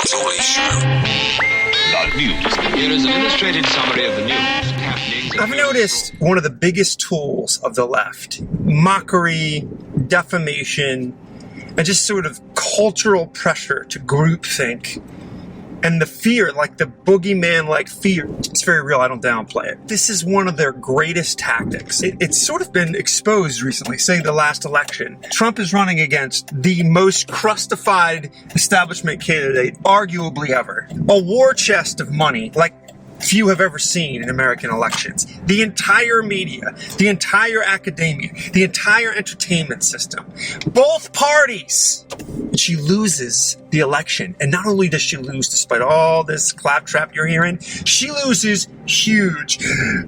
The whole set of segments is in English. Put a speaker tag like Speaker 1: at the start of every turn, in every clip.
Speaker 1: Totally true.
Speaker 2: About news. Here is an illustrated summary of the news happenings.
Speaker 3: I've noticed one of the biggest tools of the left, mockery, defamation, and just sort of cultural pressure to groupthink. And the fear, like the boogeyman-like fear, it's very real. I don't downplay it. This is one of their greatest tactics. It's sort of been exposed recently, say the last election. Trump is running against the most crustified establishment candidate, arguably ever. A war chest of money, like few have ever seen in American elections. The entire media, the entire academia, the entire entertainment system, both parties. She loses the election. And not only does she lose despite all this claptrap you're hearing, she loses huge.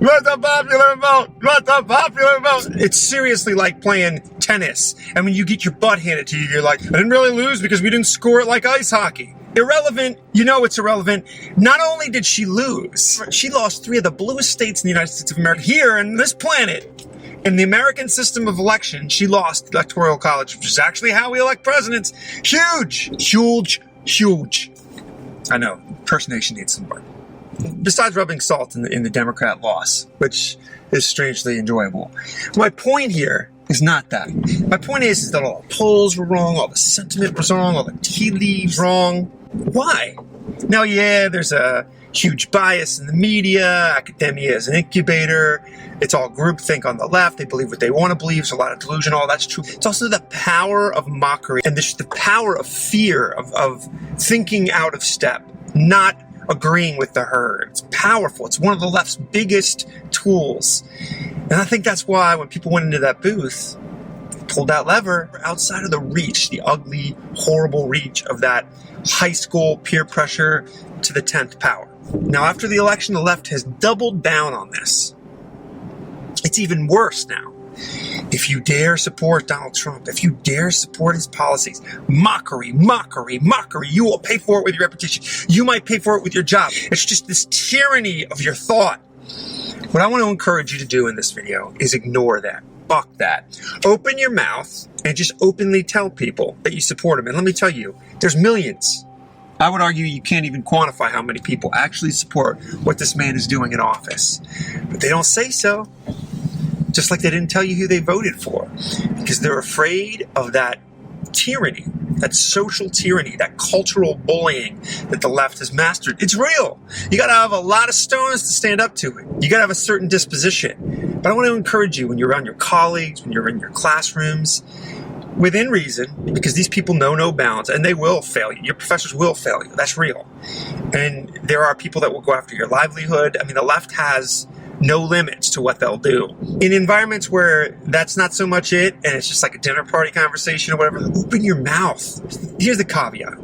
Speaker 3: Let the popular vote! Let the popular vote! It's seriously like playing tennis. And when you get your butt handed to you, you're like, I didn't really lose because we didn't score it like ice hockey. Irrelevant. You know it's irrelevant. Not only did she lose, she lost 3 of the bluest states in the United States of America. Here on this planet, in the American system of election, she lost the Electoral College, which is actually how we elect presidents. Huge. Huge. Huge. I know. Impersonation needs some work. Besides rubbing salt in the Democrat loss, which is strangely enjoyable. My point here is not that. My point is that all the polls were wrong, all the sentiment was wrong, all the tea leaves wrong. Why? Now, yeah, there's a huge bias in the media. Academia is an incubator. It's all groupthink on the left. They believe what they want to believe. There's a lot of delusion. All that's true. It's also the power of mockery and the power of fear, of thinking out of step, not agreeing with the herd. It's powerful. It's one of the left's biggest tools. And I think that's why when people went into that booth, pulled that lever, outside of the reach, the ugly, horrible reach of that high school peer pressure to the 10th power. Now, after the election, the left has doubled down on this. It's even worse now. If you dare support Donald Trump, if you dare support his policies, mockery, mockery, mockery, you will pay for it with your reputation. You might pay for it with your job. It's just this tyranny of your thought. What I want to encourage you to do in this video is ignore that. Fuck that. Open your mouth and just openly tell people that you support him. And let me tell you, there's millions. I would argue you can't even quantify how many people actually support what this man is doing in office. But they don't say so. Just like they didn't tell you who they voted for. Because they're afraid of that tyranny, that social tyranny, that cultural bullying that the left has mastered. It's real. You got to have a lot of stones to stand up to it. You got to have a certain disposition. But I want to encourage you when you're around your colleagues, when you're in your classrooms, within reason, because these people know no bounds, and they will fail you. Your professors will fail you. That's real. And there are people that will go after your livelihood. I mean, the left has no limits to what they'll do. In environments where that's not so much it, and it's just like a dinner party conversation or whatever, open your mouth. Here's the caveat.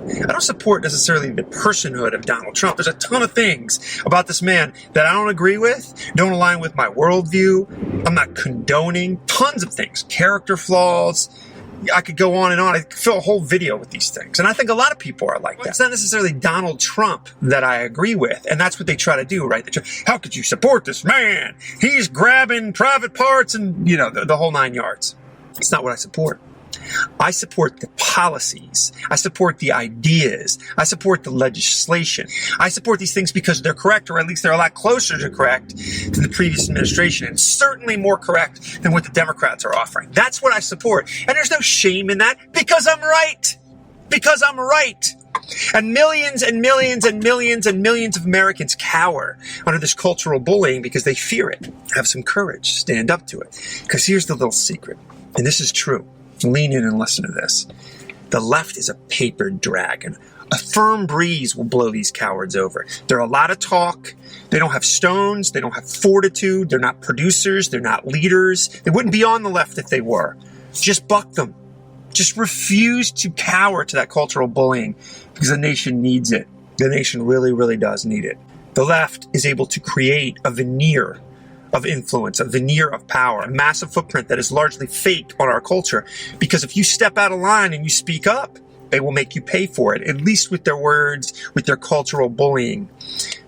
Speaker 3: I don't support necessarily the personhood of Donald Trump. There's a ton of things about this man that I don't agree with, don't align with my worldview. I'm not condoning tons of things, character flaws. I could go on and on. I could fill a whole video with these things. And I think a lot of people are like that. It's not necessarily Donald Trump that I agree with. And that's what they try to do, right? How could you support this man? He's grabbing private parts and, you know, the whole 9 yards. It's not what I support. I support the policies. I support the ideas. I support the legislation. I support these things because they're correct, or at least they're a lot closer to correct than the previous administration, and certainly more correct than what the Democrats are offering. That's what I support. And there's no shame in that because I'm right. Because I'm right. And millions and millions and millions and millions of Americans cower under this cultural bullying because they fear it. Have some courage. Stand up to it. Because here's the little secret, and this is true. Lean in and listen to this. The left is a paper dragon. A firm breeze will blow these cowards over. They're a lot of talk. They don't have stones. They don't have fortitude. They're not producers. They're not leaders. They wouldn't be on the left if they were. Just buck them. Just refuse to cower to that cultural bullying because the nation needs it. The nation really, really does need it. The left is able to create a veneer of influence, a veneer of power, a massive footprint that is largely fake on our culture. Because if you step out of line and you speak up, they will make you pay for it, at least with their words, with their cultural bullying.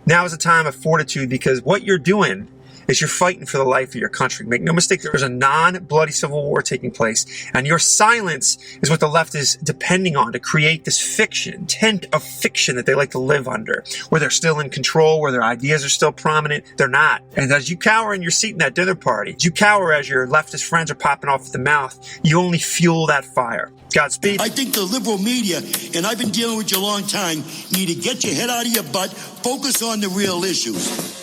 Speaker 3: Now is a time of fortitude because what you're doing is you're fighting for the life of your country. Make no mistake, there's a non-bloody civil war taking place, and your silence is what the left is depending on to create this fiction, tent of fiction that they like to live under, where they're still in control, where their ideas are still prominent. They're not. And as you cower in your seat in that dinner party, as you cower as your leftist friends are popping off at the mouth, you only fuel that fire. Godspeed.
Speaker 1: I think the liberal media, and I've been dealing with you a long time, need to get your head out of your butt, focus on the real issues.